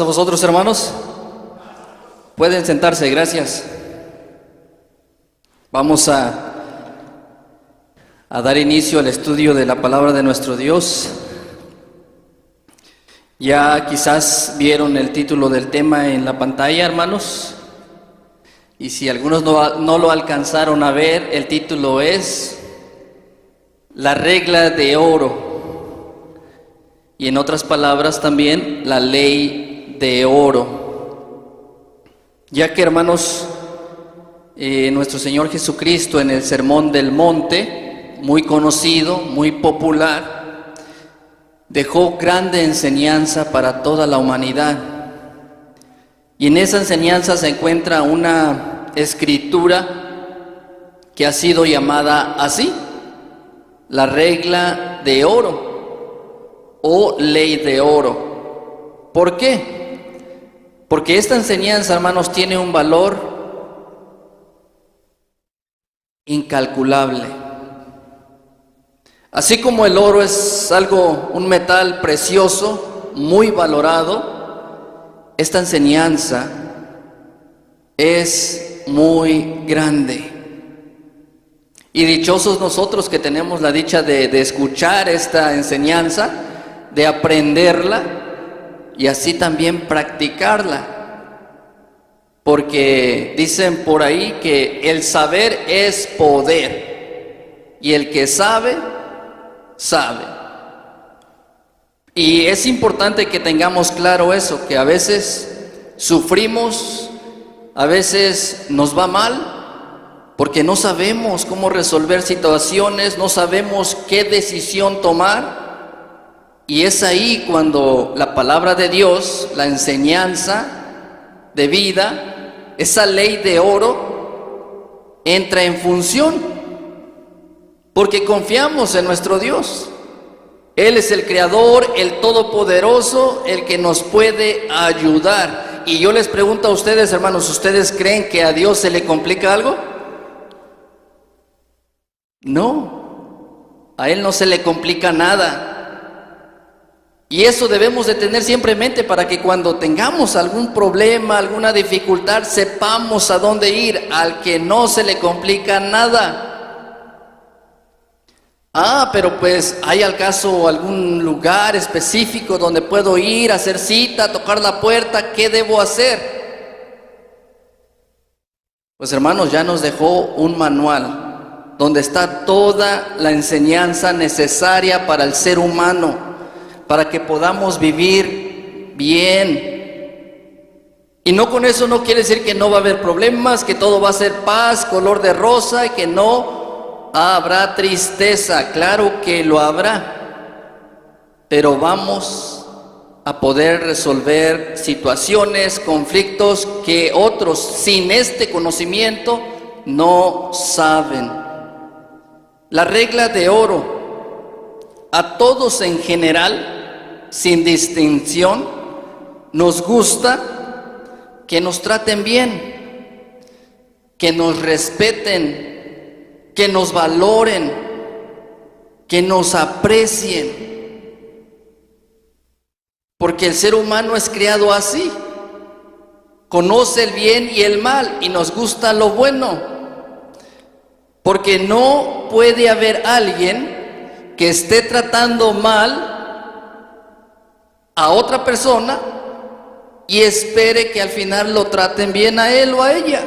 A vosotros, hermanos. Pueden sentarse, gracias. Vamos a dar inicio al estudio de la palabra de nuestro Dios. Ya quizás vieron el título del tema en la pantalla, hermanos. Y si algunos no lo alcanzaron a ver, el título es La regla de oro. Y en otras palabras también, la ley de oro. Ya que, hermanos, nuestro Señor Jesucristo en el Sermón del Monte, muy conocido, muy popular, dejó grande enseñanza para toda la humanidad. Y en esa enseñanza se encuentra una escritura que ha sido llamada así, la regla de oro o ley de oro. ¿Por qué? Porque esta enseñanza, hermanos, tiene un valor incalculable. Así como el oro es un metal precioso, muy valorado, esta enseñanza es muy grande. Y dichosos nosotros que tenemos la dicha de escuchar esta enseñanza, de aprenderla y así también practicarla. Porque dicen por ahí que el saber es poder y el que sabe, sabe. Y es importante que tengamos claro eso, que a veces sufrimos, a veces nos va mal, porque no sabemos cómo resolver situaciones, no sabemos qué decisión tomar. Y es ahí cuando la palabra de Dios, la enseñanza de vida, esa ley de oro, entra en función. Porque confiamos en nuestro Dios. Él es el Creador, el Todopoderoso, el que nos puede ayudar. Y yo les pregunto a ustedes, hermanos, ¿ustedes creen que a Dios se le complica algo? No, a Él no se le complica nada. Y eso debemos de tener siempre en mente para que cuando tengamos algún problema, alguna dificultad, sepamos a dónde ir, al que no se le complica nada. Pero pues, ¿hay al caso algún lugar específico donde puedo ir, hacer cita, tocar la puerta? ¿Qué debo hacer? Pues, hermanos, ya nos dejó un manual donde está toda la enseñanza necesaria para el ser humano, para que podamos vivir bien. Y no, con eso no quiere decir que no va a haber problemas, que todo va a ser paz, color de rosa, y que no habrá tristeza. Claro que lo habrá, pero vamos a poder resolver situaciones, conflictos que otros sin este conocimiento no saben. La regla de oro, a todos en general, sin distinción, nos gusta que nos traten bien, que nos respeten, que nos valoren, que nos aprecien. Porque el ser humano es creado así, conoce el bien y el mal y nos gusta lo bueno. Porque no puede haber alguien que esté tratando mal a otra persona y espere que al final lo traten bien a él o a ella.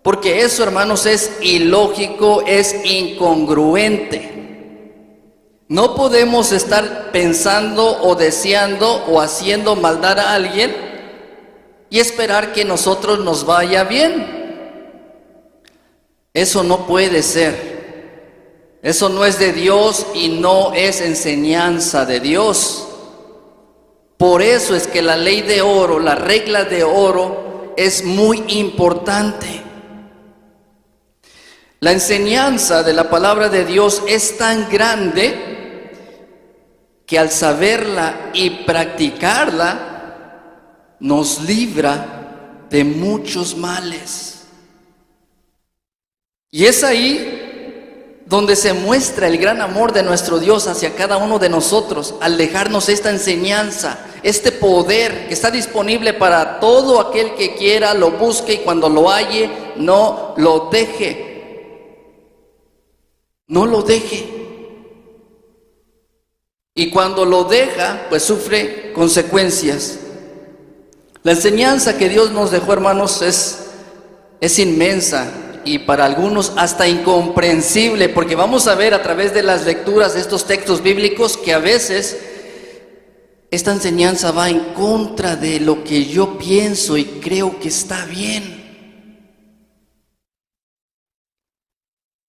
Porque eso, hermanos, es ilógico, es incongruente. No podemos estar pensando o deseando o haciendo maldad a alguien y esperar que nosotros nos vaya bien. Eso no puede ser. Eso no es de Dios y no es enseñanza de Dios. Por eso es que la ley de oro, la regla de oro, es muy importante. La enseñanza de la palabra de Dios es tan grande que al saberla y practicarla, nos libra de muchos males. Y es ahí donde se muestra el gran amor de nuestro Dios hacia cada uno de nosotros, al dejarnos esta enseñanza este poder que está disponible para todo aquel que quiera, lo busque y cuando lo halle, no lo deje. No lo deje. Y cuando lo deja, pues sufre consecuencias. La enseñanza que Dios nos dejó, hermanos, es inmensa y para algunos hasta incomprensible, porque vamos a ver a través de las lecturas de estos textos bíblicos que a veces esta enseñanza va en contra de lo que yo pienso y creo que está bien.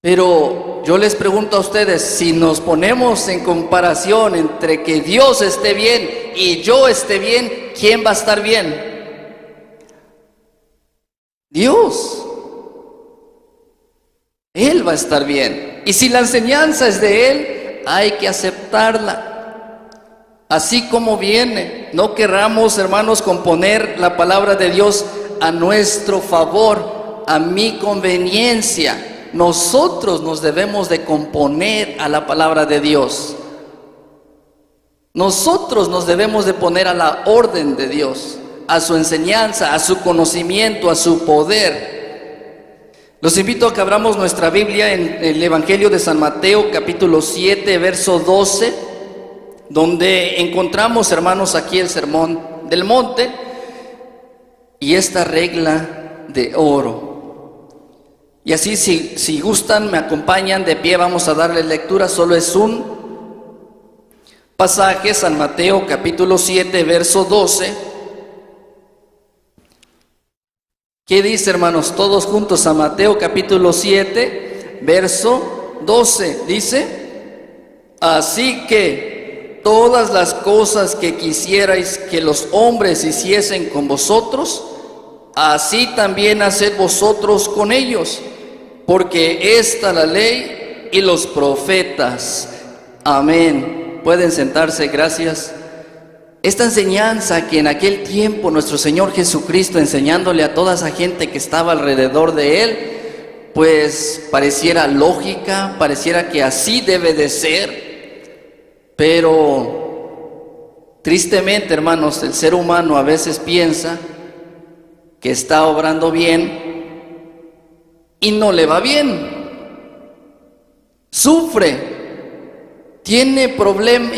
Pero yo les pregunto a ustedes, si nos ponemos en comparación entre que Dios esté bien y yo esté bien, ¿quién va a estar bien? Dios. Él va a estar bien. Y si la enseñanza es de Él, hay que aceptarla. Así como viene. No querramos, hermanos, componer la palabra de Dios a nuestro favor, a mi conveniencia. Nosotros nos debemos de componer a la palabra de Dios. Nosotros nos debemos de poner a la orden de Dios, a su enseñanza, a su conocimiento, a su poder. Los invito a que abramos nuestra Biblia en el Evangelio de San Mateo, capítulo 7, verso 12, donde encontramos, hermanos, aquí el sermón del monte y esta regla de oro. Y así, si gustan, me acompañan de pie, vamos a darle lectura. Solo es un pasaje, San Mateo, capítulo 7, verso 12. ¿Qué dice, hermanos? Todos juntos a Mateo capítulo 7, verso 12. Dice: así que todas las cosas que quisierais que los hombres hiciesen con vosotros, así también haced vosotros con ellos, porque esta la ley y los profetas. Amén. Pueden sentarse, gracias. Esta enseñanza que en aquel tiempo nuestro Señor Jesucristo, enseñándole a toda esa gente que estaba alrededor de Él, pues pareciera lógica, pareciera que así debe de ser, pero tristemente, hermanos, el ser humano a veces piensa que está obrando bien y no le va bien, sufre, tiene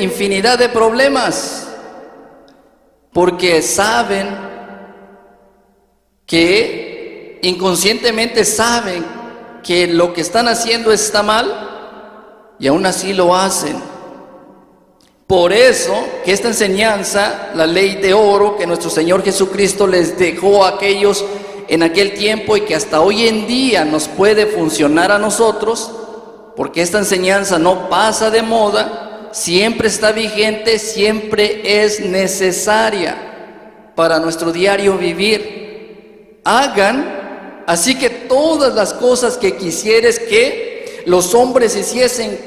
infinidad de problemas, porque saben que inconscientemente saben que lo que están haciendo está mal y aún así lo hacen. Por eso que esta enseñanza, la ley de oro que nuestro Señor Jesucristo les dejó a aquellos en aquel tiempo y que hasta hoy en día nos puede funcionar a nosotros, porque esta enseñanza no pasa de moda, siempre está vigente, siempre es necesaria para nuestro diario vivir. Hagan así que todas las cosas que quisieres que los hombres hiciesen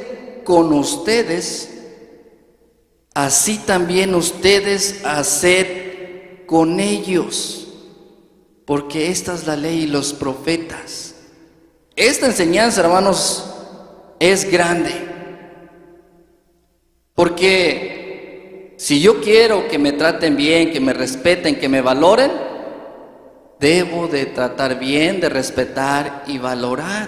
con ustedes, así también ustedes haced con ellos, porque esta es la ley y los profetas. Esta enseñanza, hermanos, es grande. Porque si yo quiero que me traten bien, que me respeten, que me valoren, debo de tratar bien, de respetar y valorar.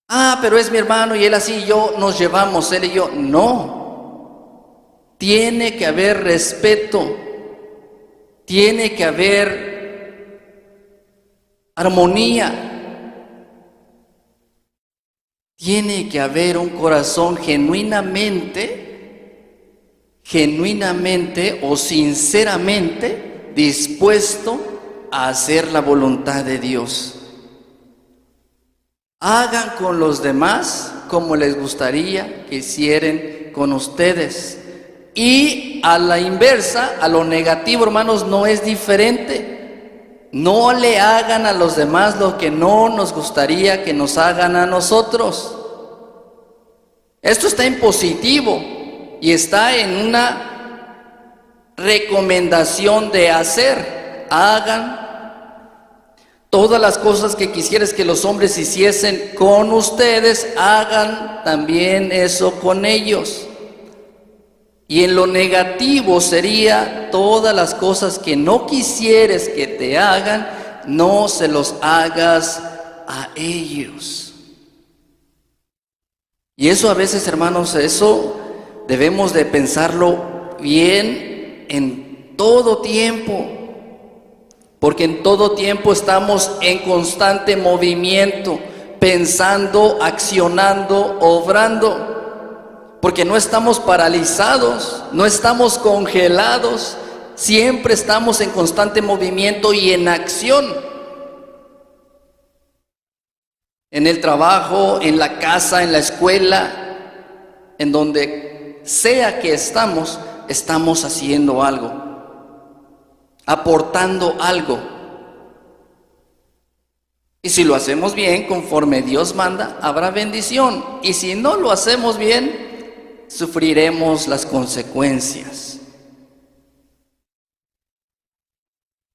Ah, pero es mi hermano y él así y yo nos llevamos, él y yo. No. Tiene que haber respeto. Tiene que haber armonía. Tiene que haber un corazón genuinamente o sinceramente dispuesto a hacer la voluntad de Dios. Hagan con los demás como les gustaría que hicieran con ustedes. Y a la inversa, a lo negativo, hermanos, no es diferente. No le hagan a los demás lo que no nos gustaría que nos hagan a nosotros. Esto está en positivo y está en una recomendación de hacer. Hagan todas las cosas que quisieras que los hombres hiciesen con ustedes, hagan también eso con ellos. Y en lo negativo sería todas las cosas que no quisieres que te hagan, no se los hagas a ellos. Y eso a veces, hermanos, eso debemos de pensarlo bien en todo tiempo, porque en todo tiempo estamos en constante movimiento, pensando, accionando, obrando. Porque no estamos paralizados, no estamos congelados, siempre estamos en constante movimiento y en acción. En el trabajo, en la casa, en la escuela, en donde sea que estamos haciendo algo, aportando algo. Y si lo hacemos bien, conforme Dios manda, habrá bendición. Y si no lo hacemos bien, sufriremos las consecuencias.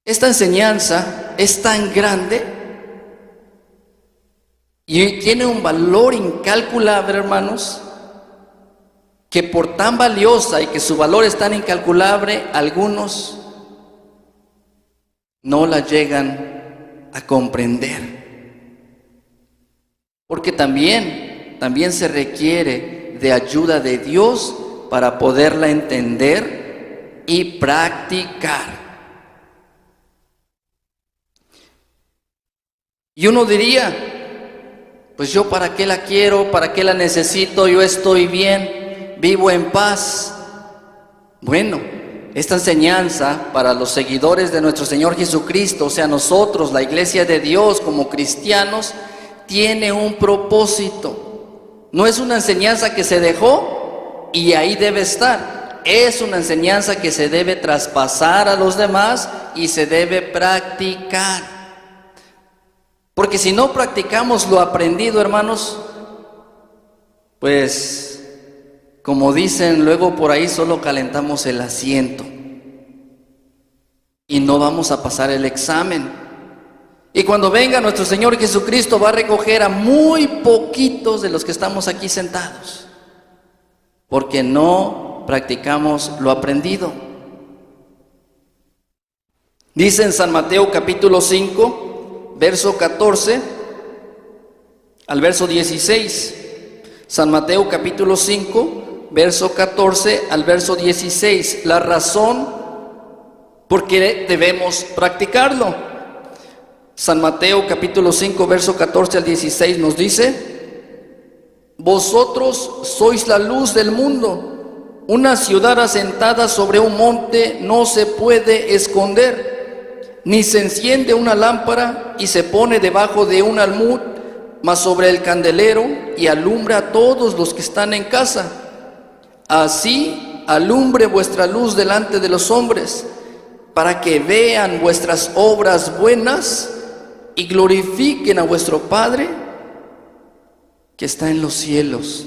Esta enseñanza es tan grande y tiene un valor incalculable, hermanos, que por tan valiosa y que su valor es tan incalculable, algunos no la llegan a comprender. Porque también se requiere de ayuda de Dios para poderla entender y practicar. Y uno diría, pues yo para qué la quiero, para qué la necesito, yo estoy bien, vivo en paz. Bueno, esta enseñanza para los seguidores de nuestro Señor Jesucristo, o sea, nosotros, la iglesia de Dios como cristianos, tiene un propósito. No es una enseñanza que se dejó y ahí debe estar. Es una enseñanza que se debe traspasar a los demás y se debe practicar. Porque si no practicamos lo aprendido, hermanos, pues, como dicen luego por ahí, solo calentamos el asiento y no vamos a pasar el examen. Y cuando venga nuestro Señor Jesucristo va a recoger a muy poquitos de los que estamos aquí sentados, porque no practicamos lo aprendido. Dice en San Mateo capítulo 5, verso 14 al verso 16. San Mateo capítulo 5, verso 14 al verso 16. La razón por qué debemos practicarlo. San Mateo capítulo 5, verso 14 al 16 nos dice: vosotros sois la luz del mundo. Una ciudad asentada sobre un monte no se puede esconder, ni se enciende una lámpara y se pone debajo de un almud, mas sobre el candelero, y alumbra a todos los que están en casa. Así alumbre vuestra luz delante de los hombres, para que vean vuestras obras buenas y glorifiquen a vuestro Padre que está en los cielos.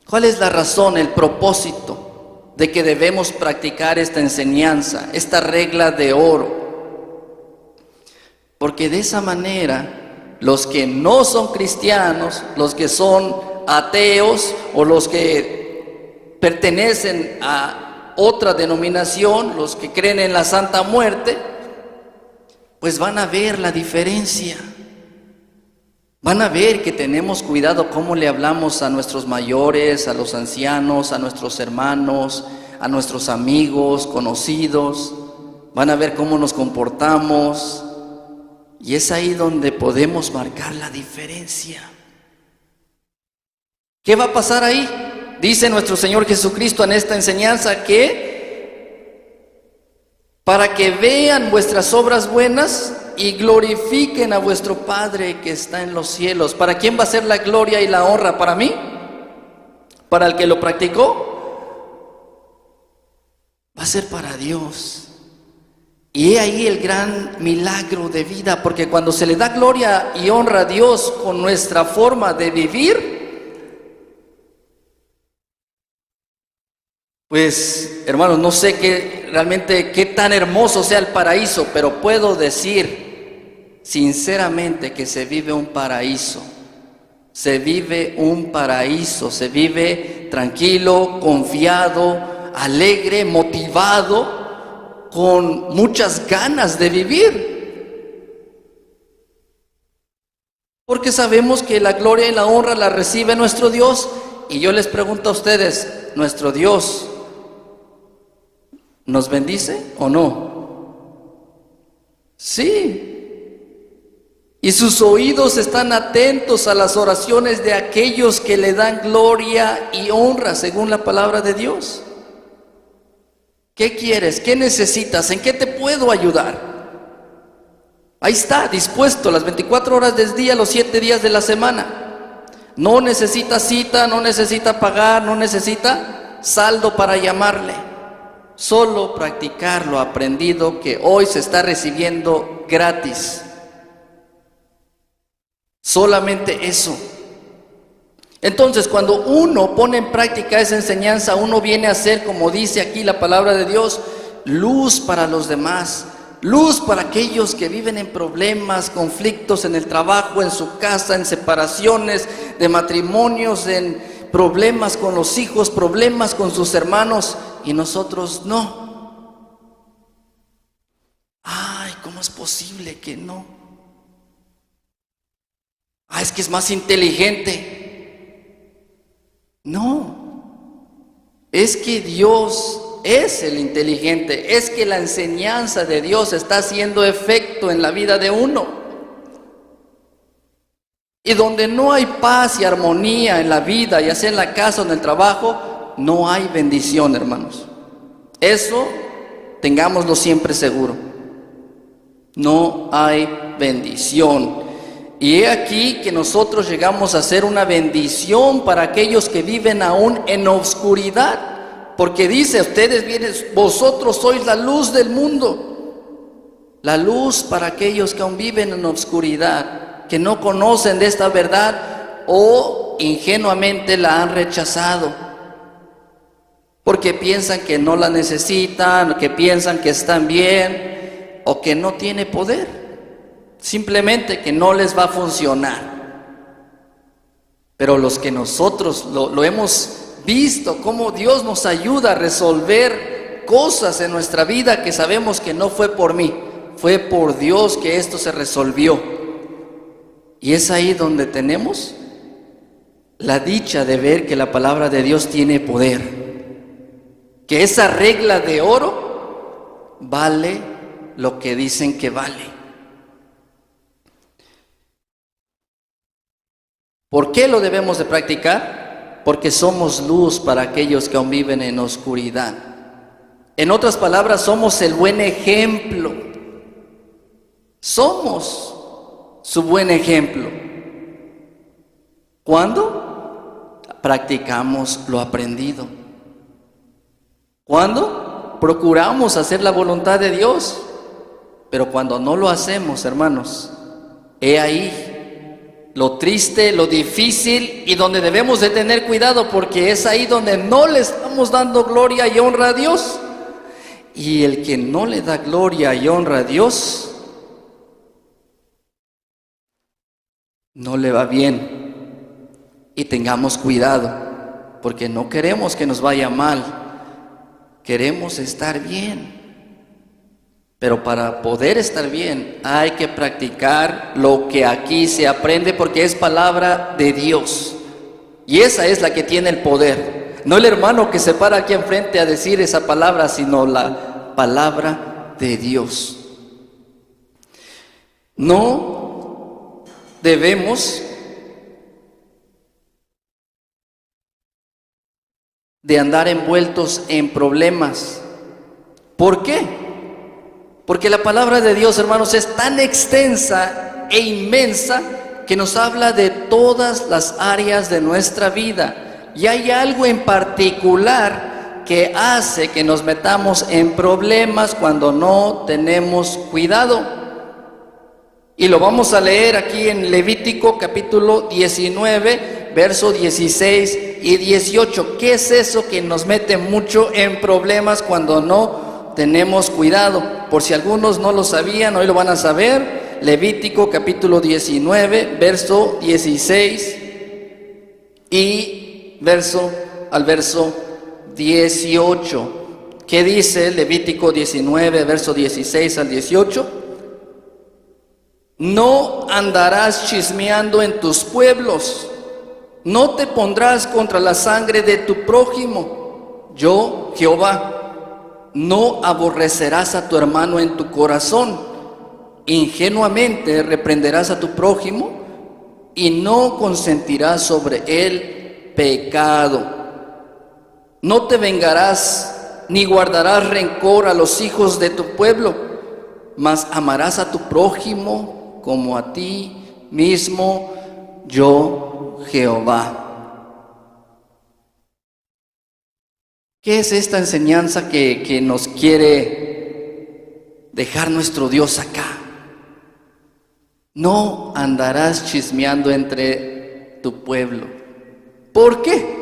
¿Cuál es la razón, el propósito de que debemos practicar esta enseñanza, esta regla de oro? Porque de esa manera los que no son cristianos, los que son ateos o los que pertenecen a otra denominación, los que creen en la Santa Muerte, pues van a ver la diferencia. Van a ver que tenemos cuidado cómo le hablamos a nuestros mayores, a los ancianos, a nuestros hermanos, a nuestros amigos, conocidos. Van a ver cómo nos comportamos. Y es ahí donde podemos marcar la diferencia. ¿Qué va a pasar ahí? Dice nuestro Señor Jesucristo en esta enseñanza que para que vean vuestras obras buenas y glorifiquen a vuestro Padre que está en los cielos. ¿Para quién va a ser la gloria y la honra? ¿Para mí? ¿Para el que lo practicó? Va a ser para Dios. Y he ahí el gran milagro de vida, porque cuando se le da gloria y honra a Dios con nuestra forma de vivir, pues, hermanos, no sé qué tan hermoso sea el paraíso, pero puedo decir sinceramente que se vive un paraíso. Se vive un paraíso, se vive tranquilo, confiado, alegre, motivado, con muchas ganas de vivir. Porque sabemos que la gloria y la honra la recibe nuestro Dios. Y yo les pregunto a ustedes, ¿nuestro Dios nos bendice o no? Sí. Y sus oídos están atentos a las oraciones de aquellos que le dan gloria y honra según la palabra de Dios. ¿Qué quieres? ¿Qué necesitas? ¿En qué te puedo ayudar? Ahí está, dispuesto las 24 horas del día, los 7 días de la semana. No necesita cita, no necesita pagar, no necesita saldo para llamarle. Solo practicar lo aprendido que hoy se está recibiendo gratis. Solamente eso. Entonces, cuando uno pone en práctica esa enseñanza, uno viene a ser, como dice aquí la palabra de Dios, luz para los demás, luz para aquellos que viven en problemas, conflictos en el trabajo, en su casa, en separaciones de matrimonios, en problemas con los hijos, problemas con sus hermanos, y nosotros no. Ay, ¿cómo es posible que no? Es que es más inteligente. No, es que Dios es el inteligente, es que la enseñanza de Dios está haciendo efecto en la vida de uno. Y donde no hay paz y armonía en la vida, ya sea en la casa o en el trabajo, no hay bendición, hermanos. Eso tengámoslo siempre seguro. No hay bendición. Y he aquí que nosotros llegamos a ser una bendición para aquellos que viven aún en oscuridad. Porque dice, vosotros sois la luz del mundo. La luz para aquellos que aún viven en oscuridad, que no conocen de esta verdad o ingenuamente la han rechazado. Porque piensan que no la necesitan, que piensan que están bien o que no tiene poder. Simplemente que no les va a funcionar. Pero los que nosotros lo hemos visto, cómo Dios nos ayuda a resolver cosas en nuestra vida que sabemos que no fue por mí, fue por Dios que esto se resolvió. Y es ahí donde tenemos la dicha de ver que la palabra de Dios tiene poder. Que esa regla de oro vale lo que dicen que vale. ¿Por qué lo debemos de practicar? Porque somos luz para aquellos que aún viven en oscuridad. En otras palabras, somos el buen ejemplo. Somos su buen ejemplo. ¿Cuándo? Practicamos lo aprendido. ¿Cuándo? Procuramos hacer la voluntad de Dios. Pero cuando no lo hacemos, hermanos, he ahí lo triste, lo difícil y donde debemos de tener cuidado, porque es ahí donde no le estamos dando gloria y honra a Dios. Y el que no le da gloria y honra a Dios, no le va bien. Y tengamos cuidado, porque no queremos que nos vaya mal, queremos estar bien. Pero para poder estar bien hay que practicar lo que aquí se aprende, porque es palabra de Dios. Y esa es la que tiene el poder. No el hermano que se para aquí enfrente a decir esa palabra, sino la palabra de Dios. No debemos de andar envueltos en problemas. ¿Por qué? Porque la palabra de Dios, hermanos, es tan extensa e inmensa que nos habla de todas las áreas de nuestra vida. Y hay algo en particular que hace que nos metamos en problemas cuando no tenemos cuidado. Y lo vamos a leer aquí en Levítico capítulo 19, verso 16 y 18. ¿Qué es eso que nos mete mucho en problemas cuando no tenemos cuidado? Por si algunos no lo sabían, hoy lo van a saber. Levítico capítulo 19, verso 16 y verso al verso 18. ¿Qué dice Levítico 19, verso 16 al 18? No andarás chismeando en tus pueblos, no te pondrás contra la sangre de tu prójimo. Yo, Jehová, no aborrecerás a tu hermano en tu corazón. Ingenuamente reprenderás a tu prójimo y no consentirás sobre él pecado. No te vengarás ni guardarás rencor a los hijos de tu pueblo, mas amarás a tu prójimo como a ti mismo, yo, Jehová. ¿Qué es esta enseñanza que nos quiere dejar nuestro Dios acá? No andarás chismeando entre tu pueblo. ¿Por qué?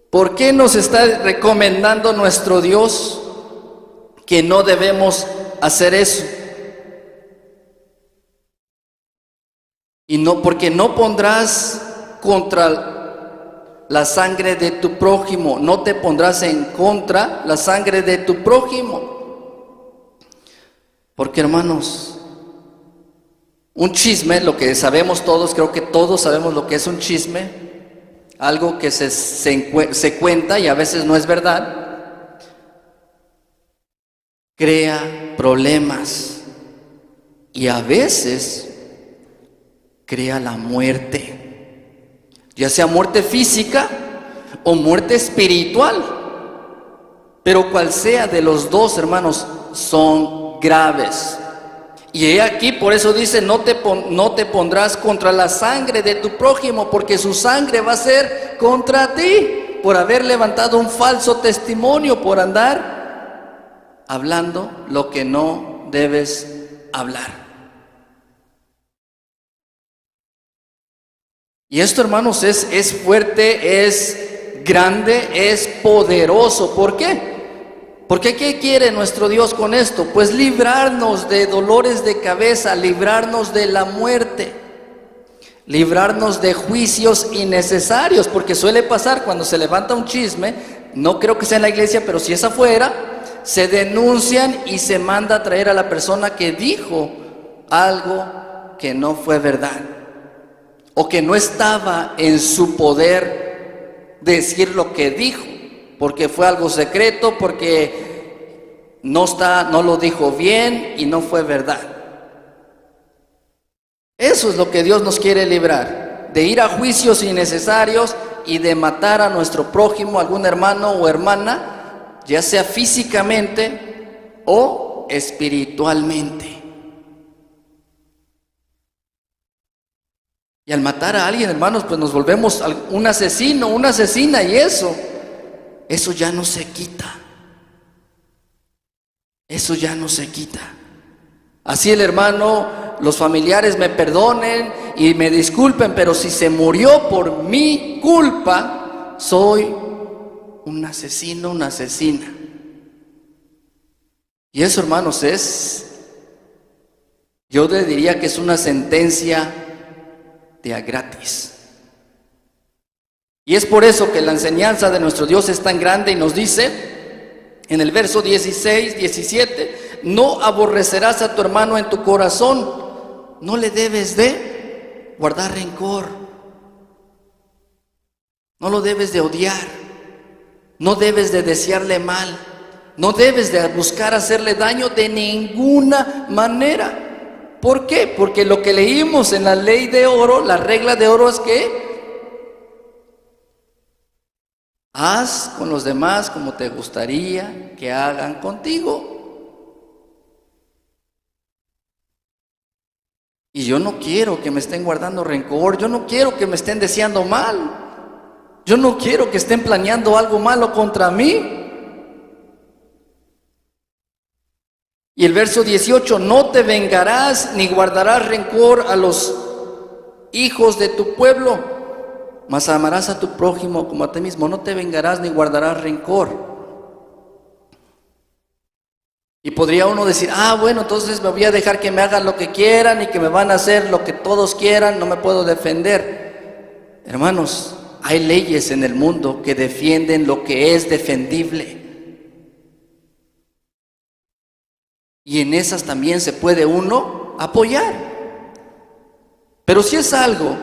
¿Por qué nos está recomendando nuestro Dios que no debemos hacer eso? Y no, porque no pondrás contra la sangre de tu prójimo, no te pondrás en contra la sangre de tu prójimo. Porque, hermanos, un chisme, lo que sabemos todos, creo que todos sabemos lo que es un chisme, algo que se cuenta y a veces no es verdad, crea problemas y a veces crea la muerte, ya sea muerte física o muerte espiritual, pero cual sea de los dos, hermanos, son graves. Y he aquí, por eso dice, no te pondrás contra la sangre de tu prójimo, porque su sangre va a ser contra ti, por haber levantado un falso testimonio, por andar hablando lo que no debes hablar. Y esto, hermanos, es fuerte, es grande, es poderoso. ¿Por qué? Porque ¿qué quiere nuestro Dios con esto? Pues librarnos de dolores de cabeza, librarnos de la muerte, librarnos de juicios innecesarios, porque suele pasar cuando se levanta un chisme, no creo que sea en la iglesia, pero si es afuera, se denuncian y se manda a traer a la persona que dijo algo que no fue verdad, o que no estaba en su poder decir lo que dijo, porque fue algo secreto, porque no lo dijo bien y no fue verdad. Eso es lo que Dios nos quiere librar, de ir a juicios innecesarios y de matar a nuestro prójimo, algún hermano o hermana, ya sea físicamente o espiritualmente. Y al matar a alguien, hermanos, pues nos volvemos un asesino, una asesina, y eso ya no se quita. Eso ya no se quita. Así el hermano, los familiares me perdonen y me disculpen, pero si se murió por mi culpa, soy un asesino, una asesina. Y eso, hermanos, yo le diría que es una sentencia de a gratis. Y es por eso que la enseñanza de nuestro Dios es tan grande y nos dice en el verso 16, 17, no aborrecerás a tu hermano en tu corazón, no le debes de guardar rencor, no lo debes de odiar, no debes de desearle mal, no debes de buscar hacerle daño de ninguna manera. ¿Por qué? Porque lo que leímos en la ley de oro, la regla de oro es que haz con los demás como te gustaría que hagan contigo. Y yo no quiero que me estén guardando rencor, yo no quiero que me estén deseando mal, yo no quiero que estén planeando algo malo contra mí. Y el verso 18, no te vengarás ni guardarás rencor a los hijos de tu pueblo, mas amarás a tu prójimo como a ti mismo. No te vengarás ni guardarás rencor. Y podría uno decir, bueno, entonces me voy a dejar que me hagan lo que quieran y que me van a hacer lo que todos quieran, no me puedo defender. Hermanos, hay leyes en el mundo que defienden lo que es defendible. Y en esas también se puede uno apoyar. Pero si es algo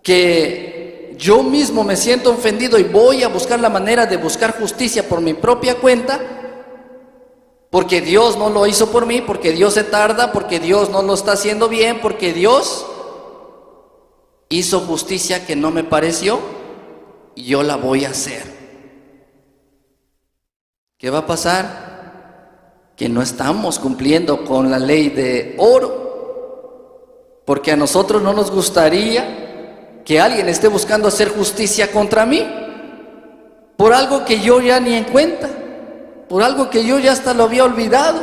que yo mismo me siento ofendido y voy a buscar la manera de buscar justicia por mi propia cuenta, porque Dios no lo hizo por mí, porque Dios se tarda, porque Dios no lo está haciendo bien, porque Dios hizo justicia que no me pareció, y yo la voy a hacer. ¿Qué va a pasar? Que no estamos cumpliendo con la ley de oro, porque a nosotros no nos gustaría que alguien esté buscando hacer justicia contra mí por algo que yo ya ni en cuenta, por algo que yo ya hasta lo había olvidado,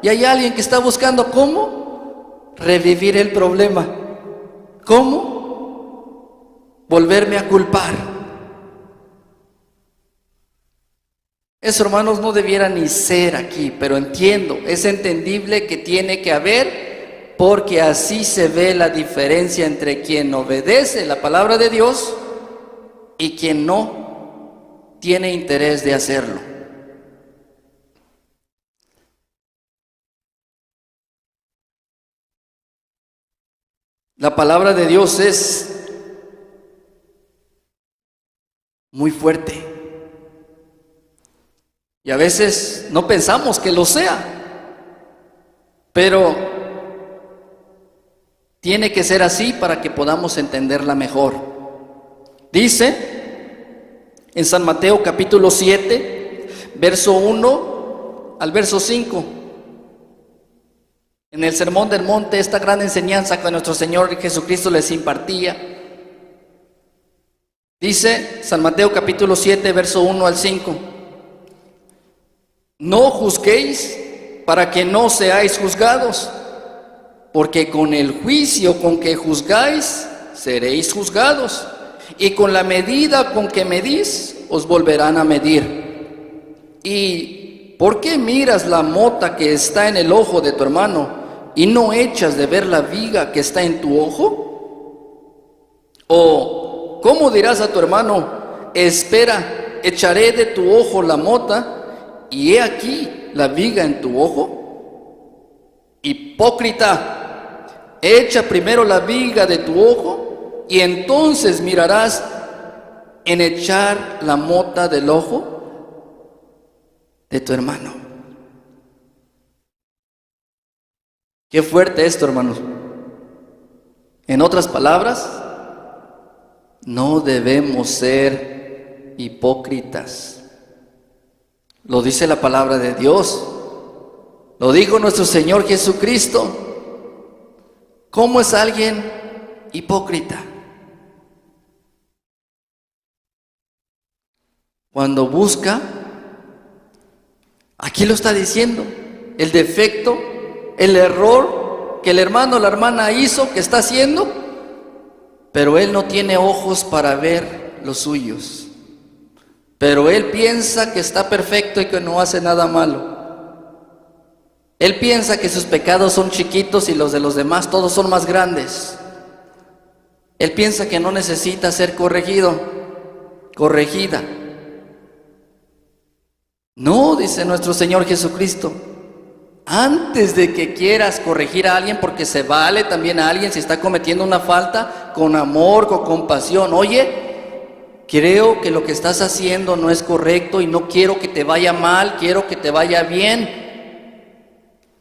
y hay alguien que está buscando cómo revivir el problema, cómo volverme a culpar. Eso, hermanos, no debiera ni ser aquí, pero entiendo, es entendible que tiene que haber, porque así se ve la diferencia entre quien obedece la palabra de Dios y quien no tiene interés de hacerlo. La palabra de Dios es muy fuerte. Y a veces no pensamos que lo sea, pero tiene que ser así para que podamos entenderla mejor. Dice en San Mateo capítulo 7, verso 1 al verso 5, en el Sermón del Monte, esta gran enseñanza que nuestro Señor Jesucristo les impartía. Dice San Mateo capítulo 7, verso 1 al 5. No juzguéis para que no seáis juzgados, porque con el juicio con que juzgáis, seréis juzgados, y con la medida con que medís, os volverán a medir. ¿Y por qué miras la mota que está en el ojo de tu hermano, y no echas de ver la viga que está en tu ojo? ¿O cómo dirás a tu hermano, espera, echaré de tu ojo la mota, y he aquí la viga en tu ojo? Hipócrita, echa primero la viga de tu ojo, y entonces mirarás en echar la mota del ojo de tu hermano. Qué fuerte esto, hermanos. En otras palabras, no debemos ser hipócritas. Lo dice la palabra de Dios, lo dijo nuestro Señor Jesucristo. ¿Cómo es alguien hipócrita? Cuando busca, aquí lo está diciendo, el defecto, el error que el hermano o la hermana hizo, que está haciendo, pero él no tiene ojos para ver los suyos. Pero él piensa que está perfecto y que no hace nada malo. Él piensa que sus pecados son chiquitos y los de los demás todos son más grandes. Él piensa que no necesita ser corregido, corregida. No, dice nuestro Señor Jesucristo, antes de que quieras corregir a alguien, porque se vale también a alguien si está cometiendo una falta, con amor, con compasión. Oye, creo que lo que estás haciendo no es correcto y no quiero que te vaya mal, quiero que te vaya bien.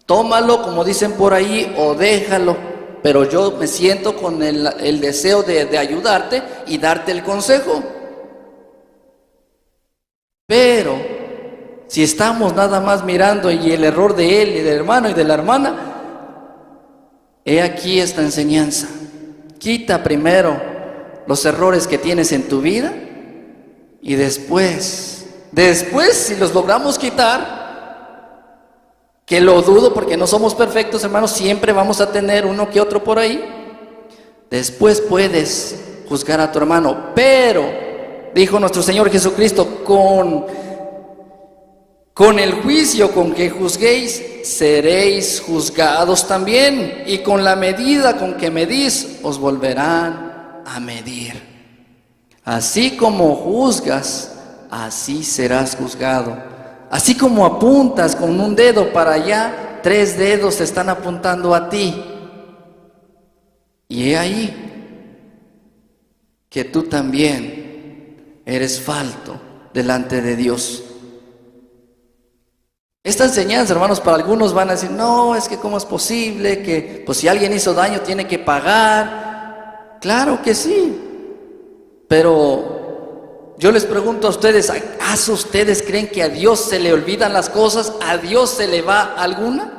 Tómalo, como dicen por ahí, o déjalo, pero yo me siento con el deseo de ayudarte y darte el consejo. Pero si estamos nada más mirando y el error de él y del hermano y de la hermana, he aquí esta enseñanza. Quita primero los errores que tienes en tu vida, y después si los logramos quitar, que lo dudo porque no somos perfectos, hermanos, siempre vamos a tener uno que otro por ahí, después puedes juzgar a tu hermano. Pero dijo nuestro Señor Jesucristo, con el juicio con que juzguéis, seréis juzgados también, y con la medida con que medís, os volverán a medir. Así como juzgas, así serás juzgado. Así como apuntas con un dedo para allá, 3 dedos te están apuntando a ti. Y he ahí que tú también eres falto delante de Dios. Esta enseñanza, hermanos, para algunos van a decir, no, es que cómo es posible que, pues si alguien hizo daño tiene que pagar. Claro que sí, pero yo les pregunto a ustedes, ¿acaso ustedes creen que a Dios se le olvidan las cosas? ¿A Dios se le va alguna?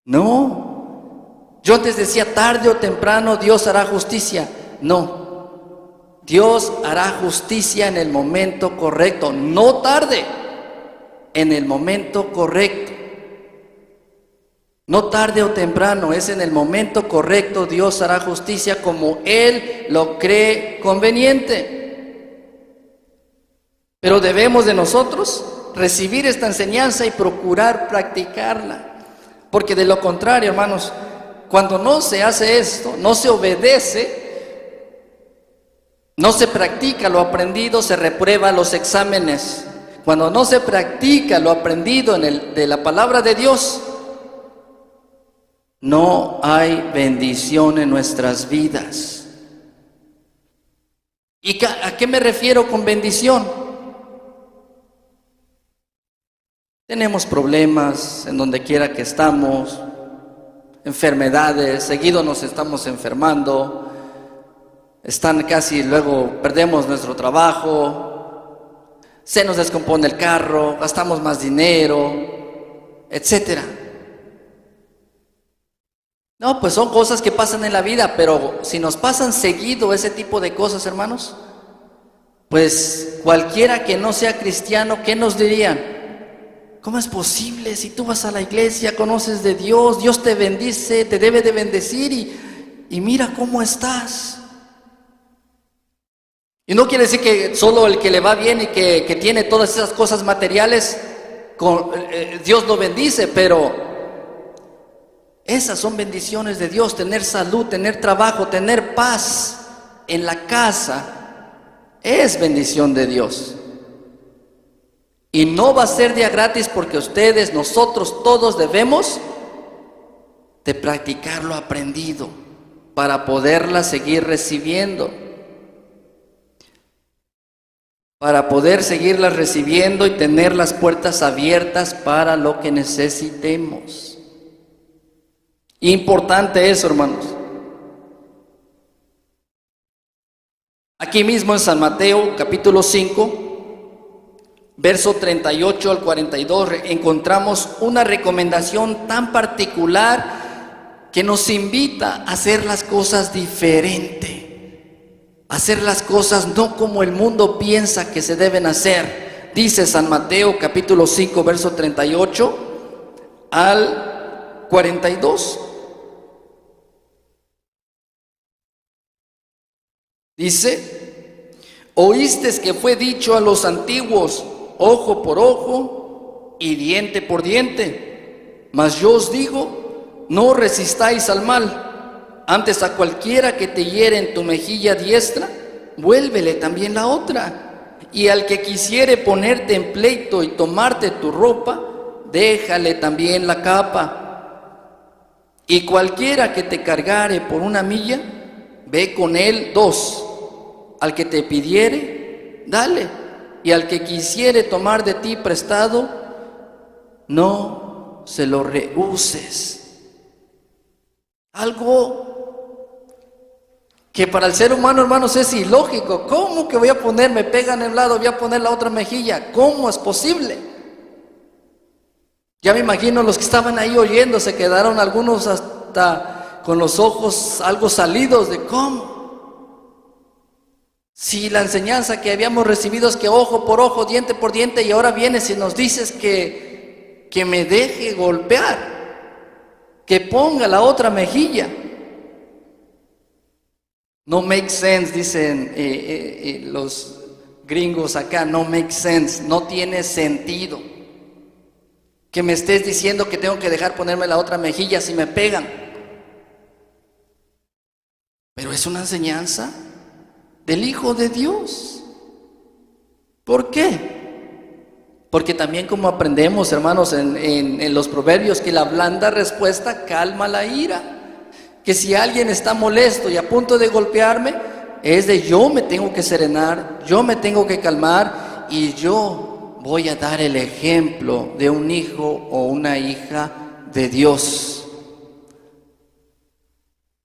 No. Yo antes decía, tarde o temprano Dios hará justicia. No. Dios hará justicia en el momento correcto, no tarde, en el momento correcto. No tarde o temprano, es en el momento correcto. Dios hará justicia como Él lo cree conveniente. Pero debemos de nosotros recibir esta enseñanza y procurar practicarla. Porque de lo contrario, hermanos, cuando no se hace esto, no se obedece, no se practica lo aprendido, se reprueba los exámenes. Cuando no se practica lo aprendido de la palabra de Dios, no hay bendición en nuestras vidas. ¿Y a qué me refiero con bendición? Tenemos problemas en donde quiera que estamos, enfermedades, seguido nos estamos enfermando, luego perdemos nuestro trabajo, se nos descompone el carro, gastamos más dinero, etcétera. No, pues son cosas que pasan en la vida, pero si nos pasan seguido ese tipo de cosas, hermanos, pues cualquiera que no sea cristiano, ¿qué nos dirían? ¿Cómo es posible? Si tú vas a la iglesia, conoces de Dios, Dios te bendice, te debe de bendecir y mira cómo estás. Y no quiere decir que solo el que le va bien y que tiene todas esas cosas materiales, Dios lo bendice, pero esas son bendiciones de Dios, tener salud, tener trabajo, tener paz en la casa, es bendición de Dios. Y no va a ser día gratis porque ustedes, nosotros todos debemos de practicar lo aprendido para poderla seguir recibiendo. Para poder seguirla recibiendo y tener las puertas abiertas para lo que necesitemos. Importante eso, hermanos. Aquí mismo en San Mateo, capítulo 5, verso 38 al 42, encontramos una recomendación tan particular que nos invita a hacer las cosas diferente, hacer las cosas no como el mundo piensa que se deben hacer. Dice San Mateo, capítulo 5, verso 38 al 42. Dice, oísteis que fue dicho a los antiguos, ojo por ojo y diente por diente. Mas yo os digo, no resistáis al mal. Antes a cualquiera que te hiere en tu mejilla diestra, vuélvele también la otra. Y al que quisiere ponerte en pleito y tomarte tu ropa, déjale también la capa. Y cualquiera que te cargare por una milla, ve con él 2. Al que te pidiere, dale. Y al que quisiere tomar de ti prestado, no se lo rehuses. Algo que para el ser humano, hermanos, es ilógico. ¿Cómo que voy a poner, me pegan en un lado, voy a poner la otra mejilla? ¿Cómo es posible? Ya me imagino los que estaban ahí oyendo, se quedaron algunos hasta con los ojos algo salidos de cómo. Si la enseñanza que habíamos recibido es que ojo por ojo, diente por diente, y ahora vienes y nos dices que me deje golpear, que ponga la otra mejilla. No make sense, dicen los gringos acá, no make sense, no tiene sentido. Que me estés diciendo que tengo que dejar ponerme la otra mejilla si me pegan. pero es una enseñanza del Hijo de Dios. ¿Por qué? Porque también, como aprendemos, hermanos, en los proverbios, que la blanda respuesta calma la ira. Que si alguien está molesto y a punto de golpearme, es de yo me tengo que serenar, yo me tengo que calmar, y yo voy a dar el ejemplo de un hijo o una hija de Dios.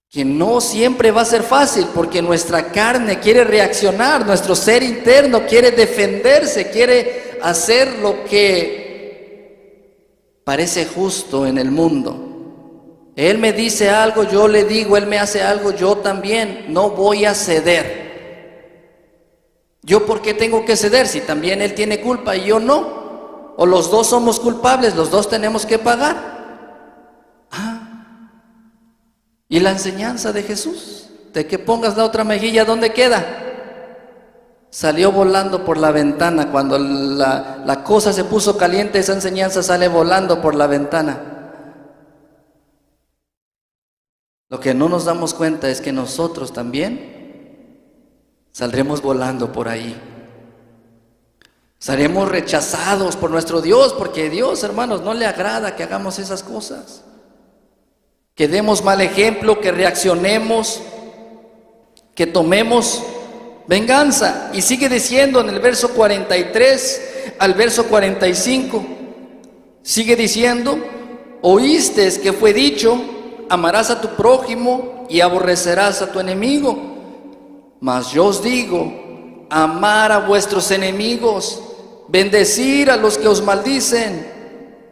Que no siempre va a ser fácil, porque nuestra carne quiere reaccionar, nuestro ser interno quiere defenderse, quiere hacer lo que parece justo en el mundo. Él me dice algo, yo le digo, él me hace algo, yo también no voy a ceder. ¿Yo por qué tengo que ceder si también él tiene culpa y yo no? O los dos somos culpables, los dos tenemos que pagar. ¿Y la enseñanza de Jesús? De que pongas la otra mejilla, ¿dónde queda? Salió volando por la ventana. Cuando la cosa se puso caliente, esa enseñanza sale volando por la ventana. Lo que no nos damos cuenta es que nosotros también saldremos volando por ahí. Seremos rechazados por nuestro Dios, porque Dios, hermanos, no le agrada que hagamos esas cosas. Que demos mal ejemplo, que reaccionemos, que tomemos venganza. Y sigue diciendo en el verso 43 al verso 45, sigue diciendo: oísteis que fue dicho, amarás a tu prójimo y aborrecerás a tu enemigo. Mas yo os digo, amar a vuestros enemigos, bendecir a los que os maldicen,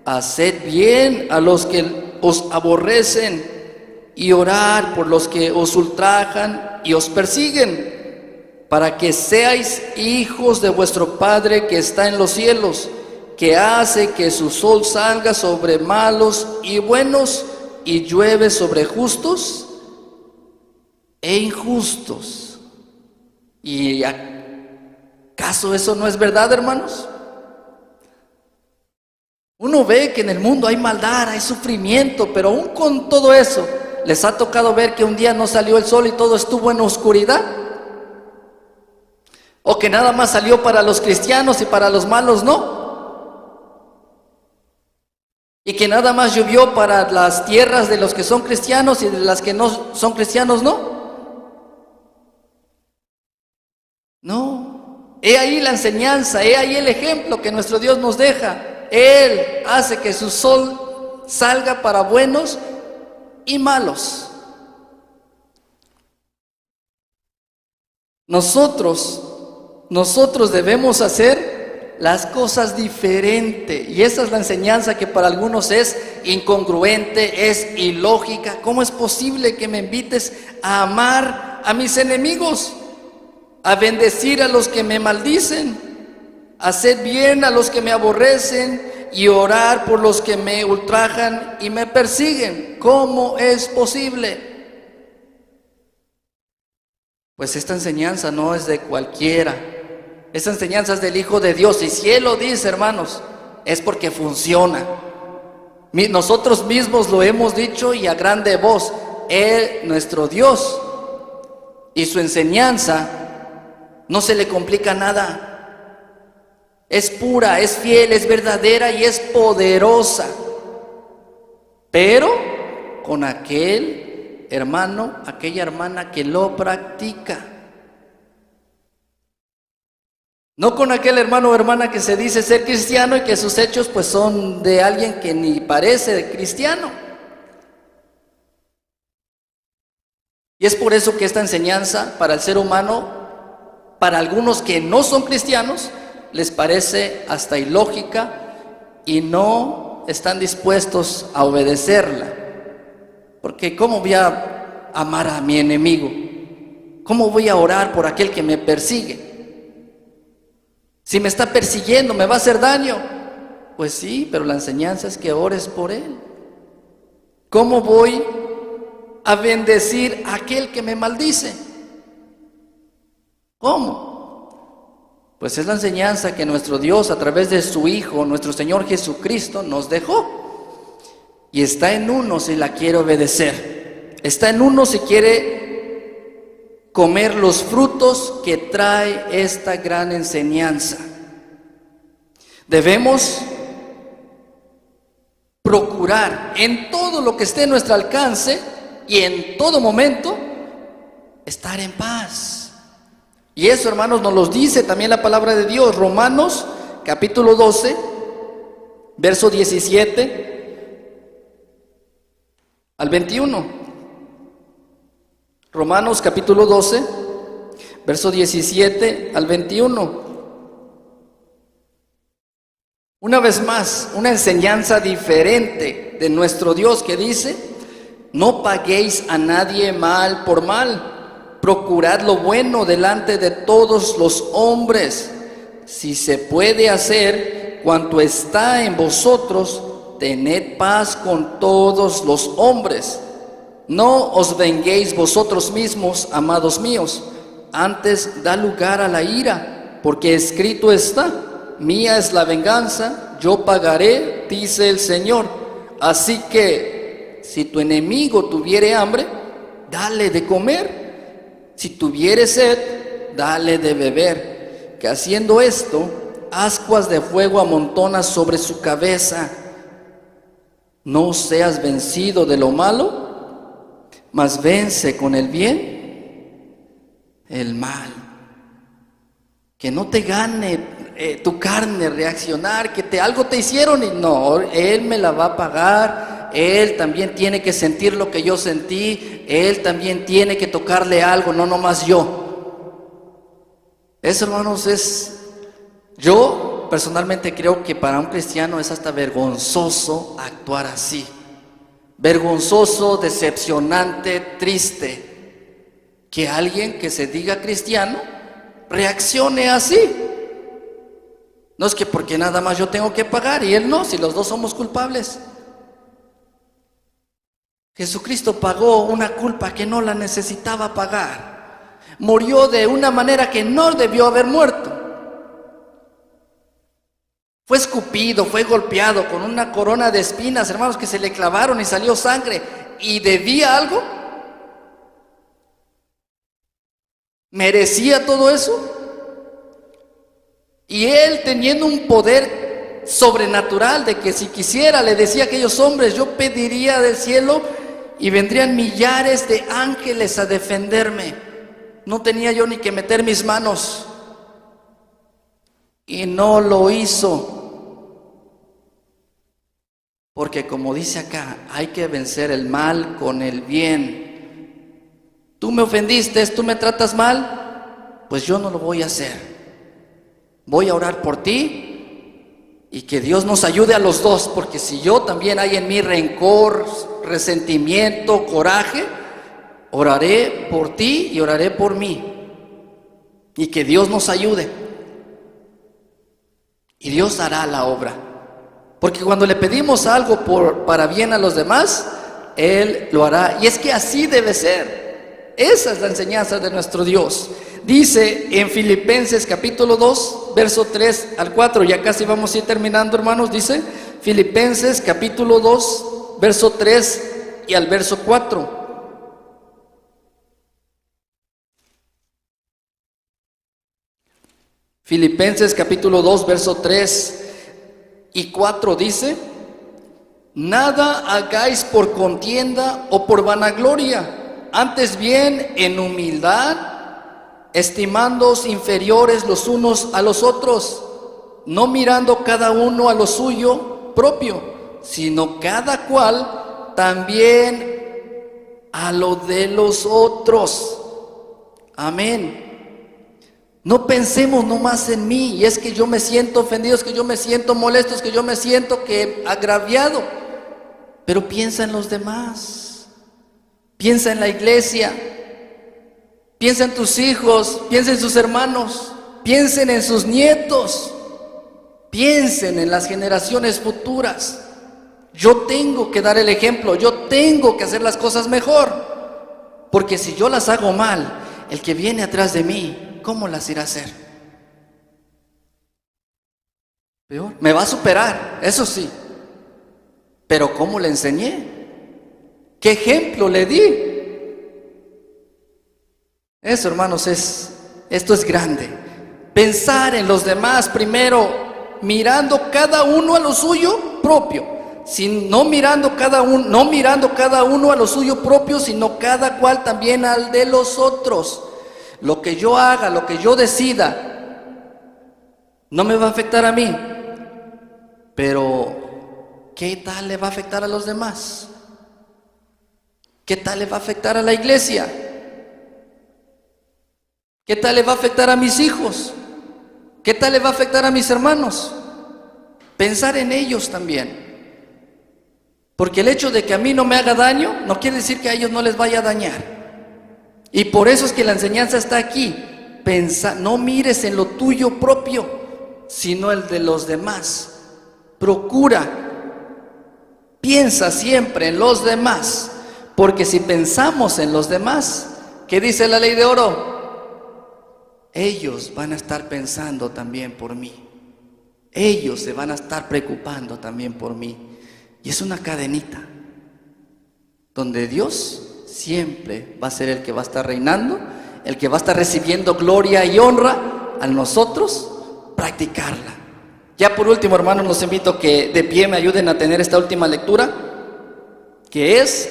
haced bien a los que os aborrecen y orar por los que os ultrajan y os persiguen, para que seáis hijos de vuestro Padre que está en los cielos, que hace que su sol salga sobre malos y buenos, y llueve sobre justos e injustos. ¿Y acaso eso no es verdad, hermanos? Uno ve que en el mundo hay maldad, hay sufrimiento, pero aún con todo eso, ¿les ha tocado ver que un día no salió el sol y todo estuvo en oscuridad? ¿O que nada más salió para los cristianos y para los malos no? Y que nada más llovió para las tierras de los que son cristianos y de las que no son cristianos, ¿no? No. He ahí la enseñanza, he ahí el ejemplo que nuestro Dios nos deja. Él hace que su sol salga para buenos y malos. Nosotros debemos hacer las cosas diferente, y esa es la enseñanza que para algunos es incongruente, es ilógica. ¿Cómo es posible que me invites a amar a mis enemigos, a bendecir a los que me maldicen, a hacer bien a los que me aborrecen y orar por los que me ultrajan y me persiguen? ¿Cómo es posible? Pues esta enseñanza no es de cualquiera. Esta enseñanza es del Hijo de Dios, y si Él lo dice, hermanos, es porque funciona. Nosotros mismos lo hemos dicho y a grande voz. Él, nuestro Dios, y su enseñanza no se le complica nada. Es pura, es fiel, es verdadera y es poderosa. Pero con aquel hermano, aquella hermana que lo practica. No con aquel hermano o hermana que se dice ser cristiano y que sus hechos pues son de alguien que ni parece cristiano. Y es por eso que esta enseñanza para el ser humano, para algunos que no son cristianos, les parece hasta ilógica y no están dispuestos a obedecerla. Porque ¿cómo voy a amar a mi enemigo? ¿Cómo voy a orar por aquel que me persigue? Si me está persiguiendo, ¿me va a hacer daño? Pues sí, pero la enseñanza es que ores por él. ¿Cómo voy a bendecir a aquel que me maldice? ¿Cómo? Pues es la enseñanza que nuestro Dios, a través de su Hijo, nuestro Señor Jesucristo, nos dejó. Y está en uno si la quiere obedecer. Está en uno si quiere comer los frutos que trae esta gran enseñanza. Debemos procurar en todo lo que esté en nuestro alcance y en todo momento estar en paz. Y eso, hermanos, nos lo dice también la palabra de Dios. Romanos capítulo 12, verso 17 al 21. Romanos capítulo 12, verso 17 al 21. Una vez más, una enseñanza diferente de nuestro Dios que dice: no paguéis a nadie mal por mal, procurad lo bueno delante de todos los hombres. Si se puede hacer cuanto está en vosotros, tened paz con todos los hombres. No os venguéis vosotros mismos, amados míos, antes da lugar a la ira, porque escrito está: mía es la venganza, yo pagaré, dice el Señor. Así que, si tu enemigo tuviere hambre, dale de comer; si tuviere sed, dale de beber, que haciendo esto, ascuas de fuego amontonas sobre su cabeza. No seas vencido de lo malo, mas vence con el bien el mal. Que no te gane tu carne reaccionar, que algo te hicieron y no, Él me la va a pagar. Él también tiene que sentir lo que yo sentí. Él también tiene que tocarle algo, no nomás yo. Eso, hermanos, yo personalmente creo que para un cristiano es hasta vergonzoso actuar así. Vergonzoso, decepcionante, triste, que alguien que se diga cristiano reaccione así. No es que porque nada más yo tengo que pagar y él no, si los dos somos culpables. Jesucristo pagó una culpa que no la necesitaba pagar. Murió de una manera que no debió haber muerto. Fue escupido, fue golpeado con una corona de espinas, hermanos, que se le clavaron y salió sangre. ¿Y debía algo? ¿Merecía todo eso? Y él, teniendo un poder sobrenatural de que si quisiera, le decía a aquellos hombres: yo pediría del cielo y vendrían millares de ángeles a defenderme. No tenía yo ni que meter mis manos. Y no lo hizo. Porque como dice acá, hay que vencer el mal con el bien. Tú me ofendiste, tú me tratas mal, pues yo no lo voy a hacer. Voy a orar por ti y que Dios nos ayude a los dos, porque si yo también hay en mí rencor, resentimiento, coraje, oraré por ti y oraré por mí. Y que Dios nos ayude. Y Dios hará la obra. Porque cuando le pedimos algo para bien a los demás, Él lo hará. Y es que así debe ser. Esa es la enseñanza de nuestro Dios. Dice en Filipenses capítulo 2, verso 3 al 4. Ya casi vamos a ir terminando, hermanos. Dice Filipenses capítulo 2, verso 3 y al verso 4. Filipenses capítulo 2, verso 3 y 4 dice: nada hagáis por contienda o por vanagloria, antes bien en humildad, estimándoos inferiores los unos a los otros, no mirando cada uno a lo suyo propio, sino cada cual también a lo de los otros. Amén. No pensemos nomás en mí, y es que yo me siento ofendido, es que yo me siento molesto, es que yo me siento agraviado. Pero piensa en los demás, piensa en la iglesia, piensa en tus hijos, piensa en sus hermanos, piensen en sus nietos, piensen en las generaciones futuras. Yo tengo que dar el ejemplo, yo tengo que hacer las cosas mejor, porque si yo las hago mal, el que viene atrás de mí, ¿cómo las irá a hacer? Peor. Me va a superar, eso sí. Pero ¿cómo le enseñé? ¿Qué ejemplo le di? Eso, hermanos, esto es grande. Pensar en los demás primero, mirando cada uno a lo suyo propio. No mirando cada uno a lo suyo propio, sino cada cual también al de los otros. Lo que yo haga, lo que yo decida, no me va a afectar a mí, pero ¿qué tal le va a afectar a los demás? ¿Qué tal le va a afectar a la iglesia? ¿Qué tal le va a afectar a mis hijos? ¿Qué tal le va a afectar a mis hermanos? Pensar en ellos también. Porque el hecho de que a mí no me haga daño, no quiere decir que a ellos no les vaya a dañar. Y por eso es que la enseñanza está aquí. No mires en lo tuyo propio, sino el de los demás. Procura, piensa siempre en los demás. Porque si pensamos en los demás, ¿qué dice la ley de oro? Ellos van a estar pensando también por mí. Ellos se van a estar preocupando también por mí. Y es una cadenita, donde Dios siempre va a ser el que va a estar reinando, el que va a estar recibiendo gloria y honra a nosotros practicarla. Ya por último, hermanos, los invito a que de pie me ayuden a tener esta última lectura, que es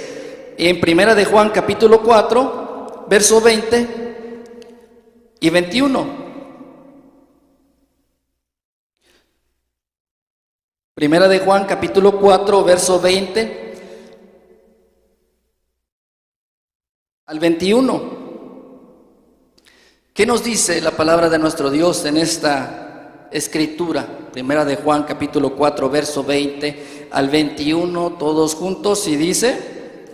en Primera de Juan capítulo 4, verso 20 y 21. Primera de Juan capítulo 4, verso 20 al 21. ¿Qué nos dice la palabra de nuestro Dios en esta escritura? Primera de Juan capítulo 4, verso 20 al 21, todos juntos, y dice: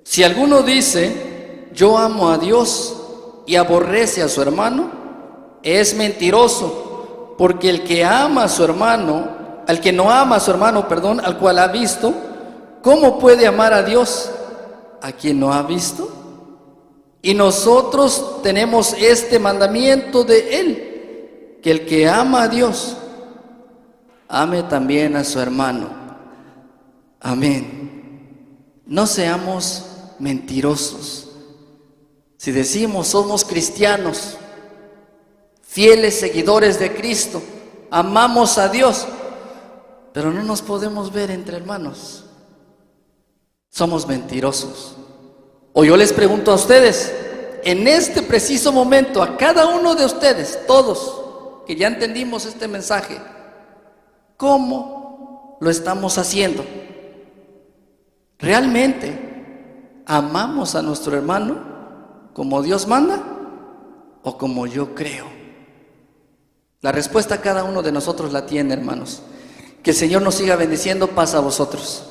si alguno dice, yo amo a Dios, y aborrece a su hermano, es mentiroso, porque el que ama a su hermano, al que no ama a su hermano, al cual ha visto, ¿cómo puede amar a Dios a quien no ha visto? Y nosotros tenemos este mandamiento de Él, que el que ama a Dios, ame también a su hermano. Amén. No seamos mentirosos. Si decimos somos cristianos, fieles seguidores de Cristo, amamos a Dios, pero no nos podemos ver entre hermanos, somos mentirosos. O yo les pregunto a ustedes, en este preciso momento, a cada uno de ustedes, todos que ya entendimos este mensaje, ¿cómo lo estamos haciendo? ¿Realmente amamos a nuestro hermano como Dios manda o como yo creo? La respuesta cada uno de nosotros la tiene, hermanos. Que el Señor nos siga bendiciendo. Paz a vosotros.